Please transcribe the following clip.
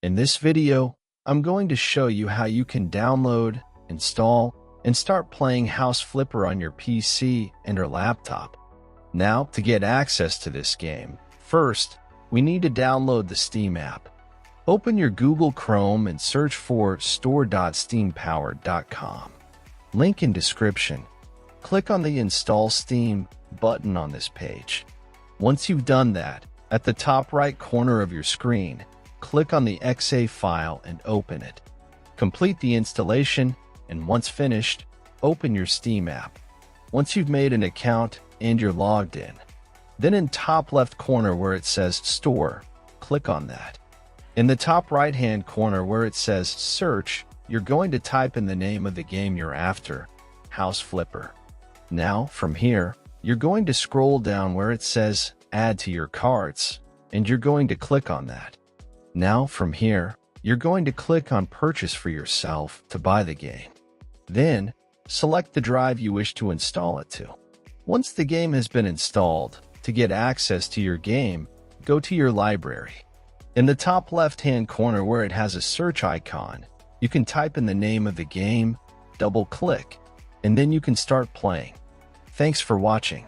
In this video, I'm going to show you how you can download, install, and start playing House Flipper on your PC and or laptop. Now, to get access to this game, first, we need to download the Steam app. Open your Google Chrome and search for store.steampowered.com. Link in description. Click on the Install Steam button on this page. Once you've done that, at the top right corner of your screen, click on the .exe file and open it. Complete the installation, and once finished, open your Steam app. Once you've made an account and you're logged in, then in top left corner where it says Store, click on that. In the top right-hand corner where it says Search, you're going to type in the name of the game you're after, House Flipper. Now, from here, you're going to scroll down where it says Add to your carts, and you're going to click on that. Now, from here, you're going to click on Purchase for yourself to buy the game. Then, select the drive you wish to install it to. Once the game has been installed, to get access to your game, go to your library. In the top left-hand corner where it has a search icon, you can type in the name of the game, double-click, and then you can start playing. Thanks for watching.